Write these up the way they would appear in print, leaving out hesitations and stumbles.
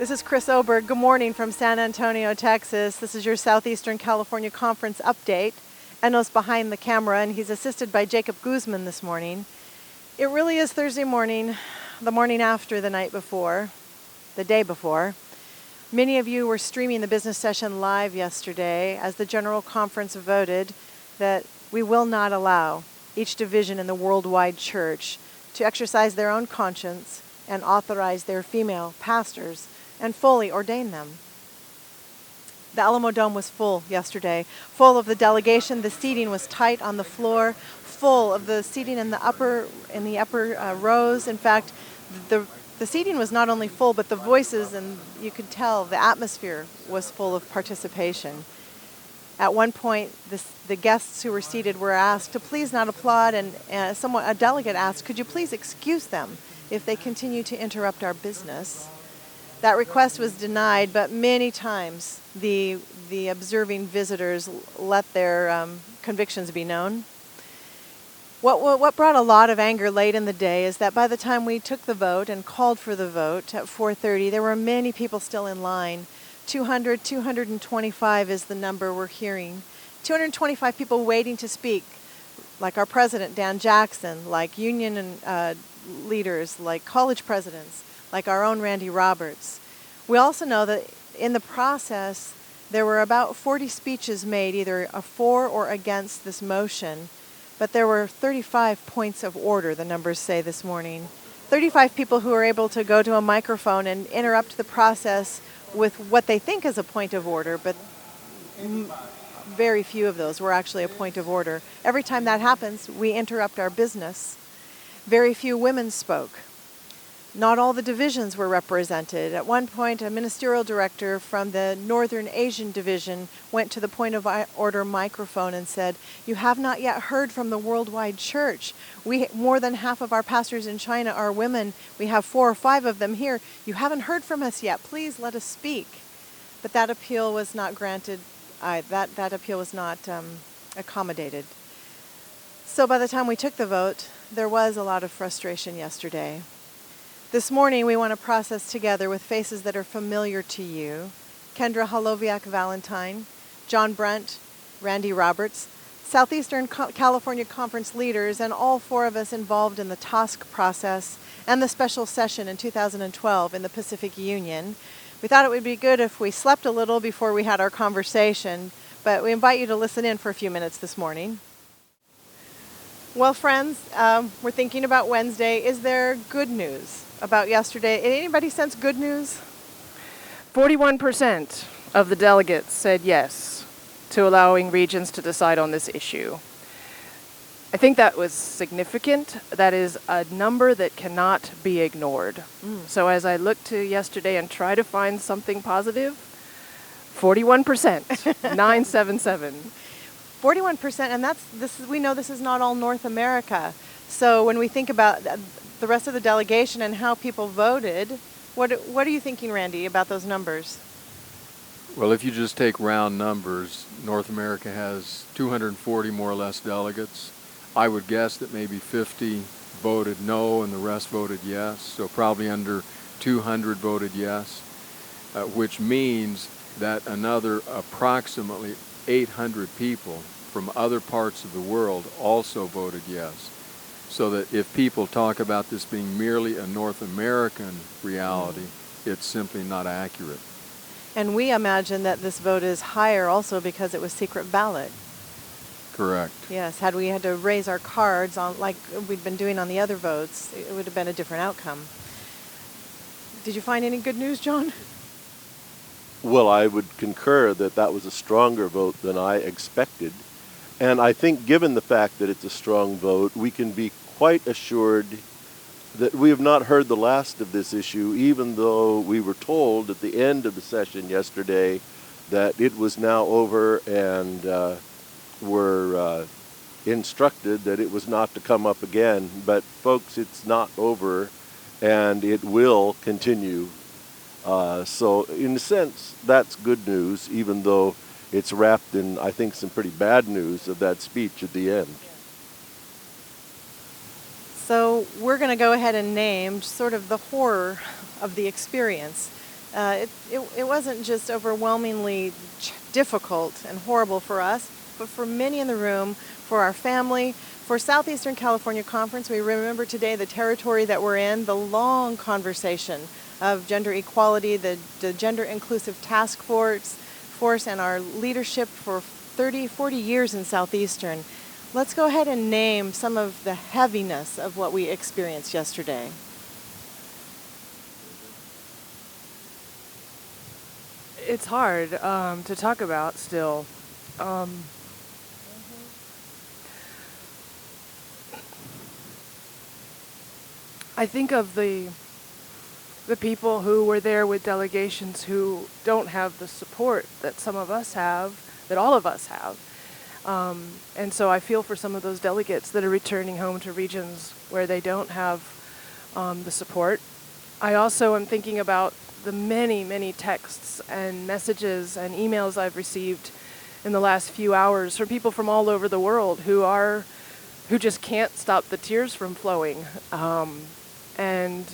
This is Chris Oberg. Good morning from San Antonio, Texas. This is your Southeastern California Conference update. Enno's behind the camera, and he's assisted by Jacob Guzman this morning. It really is Thursday morning, the morning after the night before, the day before. Many of you were streaming the business session live yesterday as the General Conference voted that we will not allow each division in the worldwide church to exercise their own conscience and authorize their female pastors and fully ordain them. The Alamo Dome was full yesterday, full of the delegation. The seating was tight on the floor, full of the seating in the upper rows. In fact, the seating was not only full, but the voices, and you could tell the atmosphere was full of participation. At one point, the guests who were seated were asked to please not applaud, and a delegate asked, could you please excuse them if they continue to interrupt our business? That request was denied, but many times the observing visitors let their convictions be known. What brought a lot of anger late in the day is that by the time we took the vote and called for the vote at 4:30, there were many people still in line. 225 is the number we're hearing. 225 people waiting to speak, like our president, Dan Jackson, like union and leaders, like college presidents, like our own Randy Roberts. We also know that in the process, there were about 40 speeches made either for or against this motion, but there were 35 points of order, the numbers say this morning. 35 people who were able to go to a microphone and interrupt the process with what they think is a point of order, but very few of those were actually a point of order. Every time that happens, we interrupt our business. Very few women spoke. Not all the divisions were represented. At one point, a ministerial director from the Northern Asian Division went to the point of order microphone and said, "You have not yet heard from the worldwide church. More than half of our pastors in China are women. We have 4 or 5 of them here. You haven't heard from us yet. Please let us speak." But that appeal was not granted. That appeal was not accommodated. So by the time we took the vote, there was a lot of frustration yesterday. This morning, we want to process together with faces that are familiar to you: Kendra Holoviak-Valentine, John Brunt, Randy Roberts, Southeastern California Conference leaders, and all 4 of us involved in the TASC process and the special session in 2012 in the Pacific Union. We thought it would be good if we slept a little before we had our conversation, but we invite you to listen in for a few minutes this morning. Well, friends, we're thinking about Wednesday. Is there good news about yesterday? Anybody sense good news? 41% of the delegates said yes to allowing regions to decide on this issue. I think that was significant. That is a number that cannot be ignored. So as I look to yesterday and try to find something positive, 41%, 977. 41%, and we know this is not all North America. So when we think about the rest of the delegation and how people voted, what are you thinking, Randy, about those numbers? Well, if you just take round numbers, North America has 240 more or less delegates. I would guess that maybe 50 voted no and the rest voted yes, so probably under 200 voted yes, which means that another approximately 800 people from other parts of the world also voted yes. So that if people talk about this being merely a North American reality, it's simply not accurate. And we imagine that this vote is higher also because it was secret ballot. Correct. Yes, had we had to raise our cards on like we'd been doing on the other votes, it would have been a different outcome. Did you find any good news, John? Well, I would concur that that was a stronger vote than I expected. And I think given the fact that it's a strong vote, we can be quite assured that we have not heard the last of this issue, even though we were told at the end of the session yesterday that it was now over and were instructed that it was not to come up again. But folks, it's not over, and it will continue. So in a sense, that's good news, even though it's wrapped in, I think, some pretty bad news of that speech at the end. So we're going to go ahead and name sort of the horror of the experience. It wasn't just overwhelmingly difficult and horrible for us, but for many in the room, for our family, for Southeastern California Conference. We remember today the territory that we're in, the long conversation of gender equality, the Gender Inclusive Task Force, and our leadership for 30, 40 years in Southeastern. Let's go ahead and name some of the heaviness of what we experienced yesterday. It's hard to talk about still. I think of the people who were there with delegations who don't have the support that some of us have, that all of us have. And so I feel for some of those delegates that are returning home to regions where they don't have the support. I also am thinking about the many, many texts and messages and emails I've received in the last few hours from people from all over the world who just can't stop the tears from flowing. And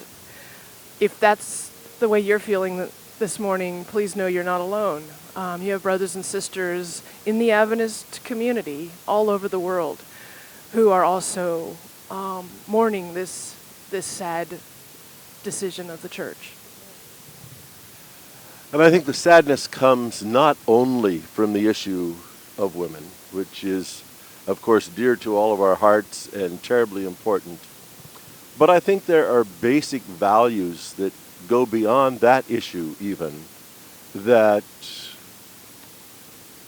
if that's the way you're feeling this morning, please know you're not alone. You have brothers and sisters in the Adventist community all over the world who are also mourning this sad decision of the church. And I think the sadness comes not only from the issue of women, which is, of course, dear to all of our hearts and terribly important, but I think there are basic values that go beyond that issue even, that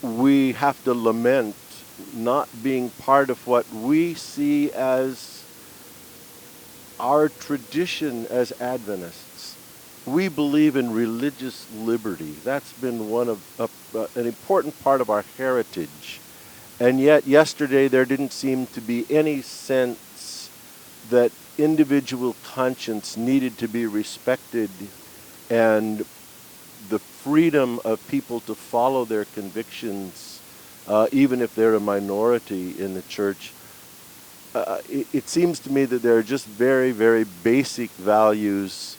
we have to lament not being part of what we see as our tradition as Adventists. We believe in religious liberty. That's been one of an important part of our heritage. And yet yesterday there didn't seem to be any sense that individual conscience needed to be respected, and the freedom of people to follow their convictions, even if they're a minority in the church. It seems to me that there are just very, very basic values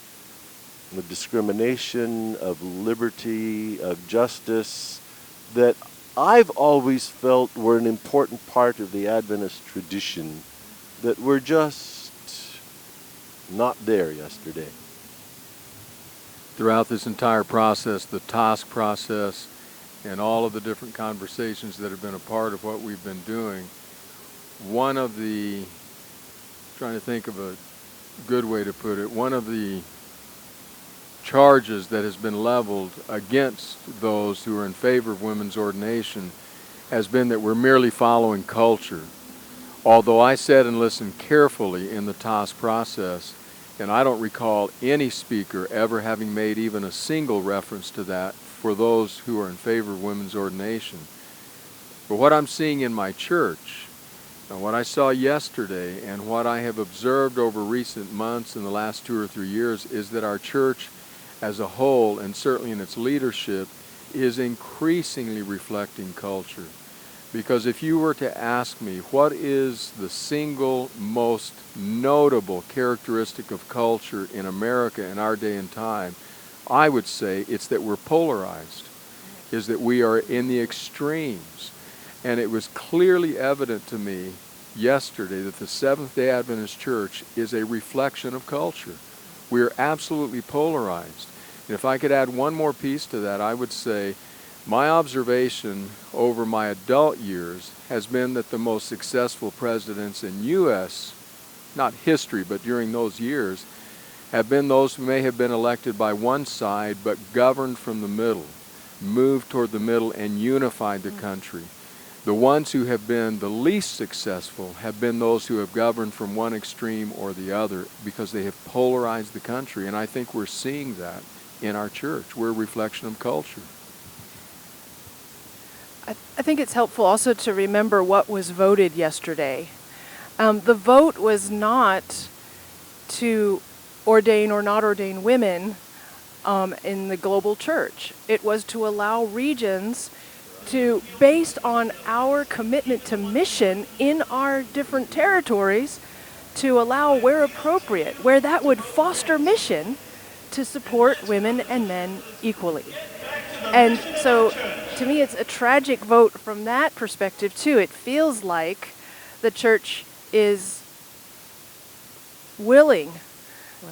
of discrimination, of liberty, of justice, that I've always felt were an important part of the Adventist tradition that were just not there yesterday. Throughout this entire process, the task process, and all of the different conversations that have been a part of what we've been doing, one of the, trying to think of a good way to put it, one of the charges that has been leveled against those who are in favor of women's ordination has been that we're merely following culture. Although I sat and listened carefully in the task process, and I don't recall any speaker ever having made even a single reference to that for those who are in favor of women's ordination. But what I'm seeing in my church, and what I saw yesterday, and what I have observed over recent months in the last 2 or 3 years, is that our church as a whole, and certainly in its leadership, is increasingly reflecting culture. Because if you were to ask me what is the single most notable characteristic of culture in America in our day and time, I would say it's that we're polarized, is that we are in the extremes. And it was clearly evident to me yesterday that the Seventh-day Adventist Church is a reflection of culture. We are absolutely polarized. And if I could add one more piece to that, I would say my observation over my adult years has been that the most successful presidents in U.S., not history, but during those years, have been those who may have been elected by one side but governed from the middle, moved toward the middle and unified the country. The ones who have been the least successful have been those who have governed from one extreme or the other because they have polarized the country. And I think we're seeing that in our church. We're a reflection of culture. I think it's helpful also to remember what was voted yesterday. The vote was not to ordain or not ordain women in the global church. It was to allow regions to, based on our commitment to mission in our different territories, to allow where appropriate, where that would foster mission, to support women and men equally. And so, to me, it's a tragic vote from that perspective, too. It feels like the church is willing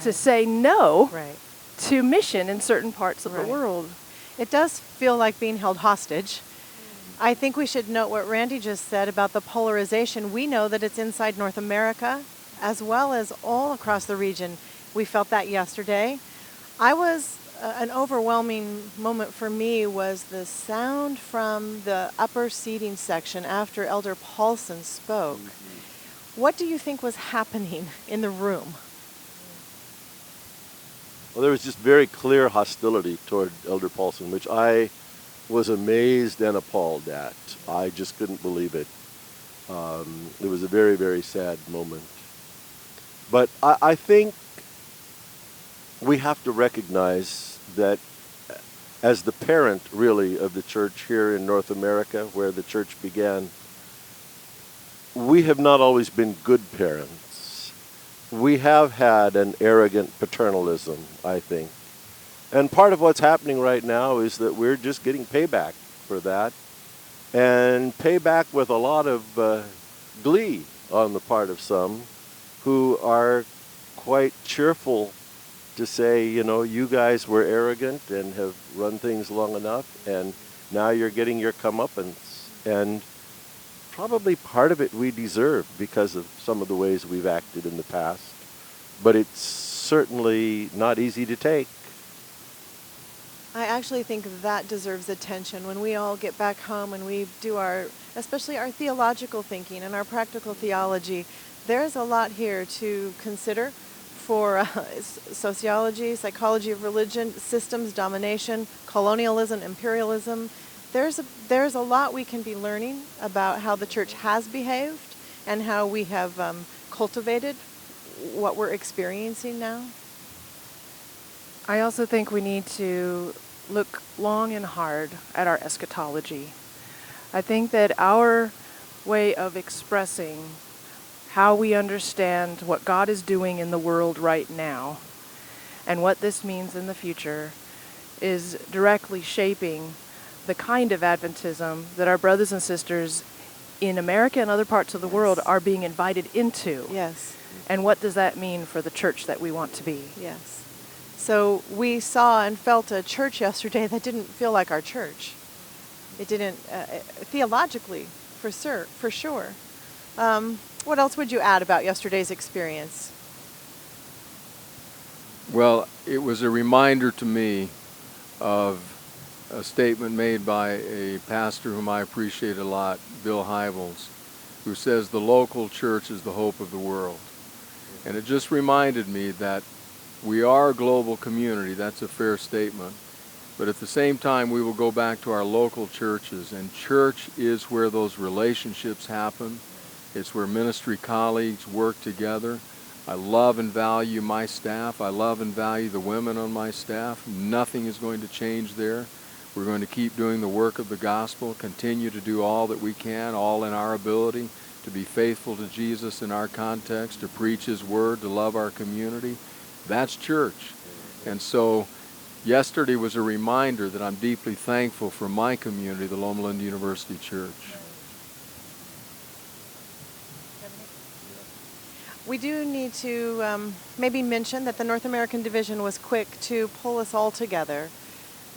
to say no Right. to mission in certain parts of the Right. world. It does feel like being held hostage. I think we should note what Randy just said about the polarization. We know that it's inside North America as well as all across the region. We felt that yesterday. An overwhelming moment for me was the sound from the upper seating section after Elder Paulson spoke. What do you think was happening in the room? Well, there was just very clear hostility toward Elder Paulson, which I was amazed and appalled at. I just couldn't believe it. It was a very, very sad moment. But I think we have to recognize that as the parent, really, of the church here in North America, where the church began, we have not always been good parents. We have had an arrogant paternalism, I think. And part of what's happening right now is that we're just getting payback for that, and payback with a lot of glee on the part of some who are quite cheerful to say, you know, you guys were arrogant and have run things long enough, and now you're getting your comeuppance. And probably part of it we deserve because of some of the ways we've acted in the past. But it's certainly not easy to take. I actually think that deserves attention when we all get back home and we do especially our theological thinking and our practical theology. There's a lot here to consider for sociology, psychology of religion, systems, domination, colonialism, imperialism. There's a lot we can be learning about how the church has behaved and how we have cultivated what we're experiencing now. I also think we need to look long and hard at our eschatology. I think that our way of expressing how we understand what God is doing in the world right now and what this means in the future is directly shaping the kind of Adventism that our brothers and sisters in America and other parts of the world are being invited into. Yes. And what does that mean for the church that we want to be? Yes. So we saw and felt a church yesterday that didn't feel like our church. It didn't, theologically, for sure. What else would you add about yesterday's experience? Well, it was a reminder to me of a statement made by a pastor whom I appreciate a lot, Bill Hybels, who says the local church is the hope of the world. And it just reminded me that we are a global community. That's a fair statement. But at the same time, we will go back to our local churches, and church is where those relationships happen. It's where ministry colleagues work together. I love and value my staff. I love and value the women on my staff. Nothing is going to change there. We're going to keep doing the work of the gospel, continue to do all that we can, all in our ability, to be faithful to Jesus in our context, to preach His word, to love our community. That's church. And so yesterday was a reminder that I'm deeply thankful for my community, the Loma Linda University Church. We do need to maybe mention that the North American Division was quick to pull us all together.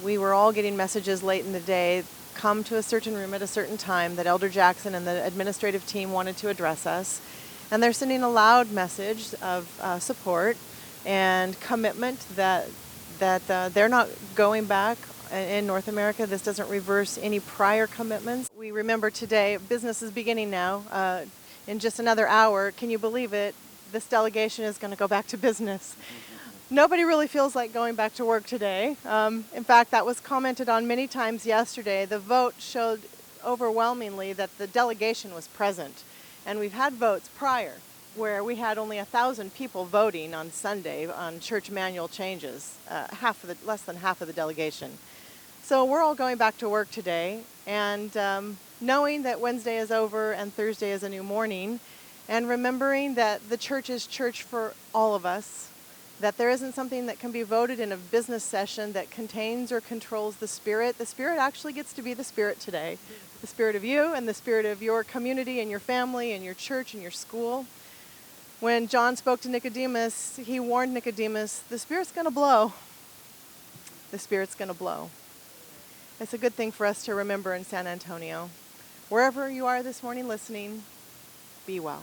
We were all getting messages late in the day, come to a certain room at a certain time, that Elder Jackson and the administrative team wanted to address us. And they're sending a loud message of support and commitment that they're not going back in North America. This doesn't reverse any prior commitments. We remember today, business is beginning now. In just another hour, can you believe it? This delegation is going to go back to business. Nobody really feels like going back to work today. In fact, that was commented on many times yesterday. The vote showed overwhelmingly that the delegation was present. And we've had votes prior where we had only 1,000 people voting on Sunday on church manual changes, less than half of the delegation. So we're all going back to work today, and knowing that Wednesday is over and Thursday is a new morning, and remembering that the church is church for all of us, that there isn't something that can be voted in a business session that contains or controls the Spirit. The Spirit actually gets to be the Spirit today. The Spirit of you and the Spirit of your community and your family and your church and your school. When John spoke to Nicodemus, he warned Nicodemus, the Spirit's going to blow. The Spirit's going to blow. It's a good thing for us to remember in San Antonio. Wherever you are this morning listening, be well.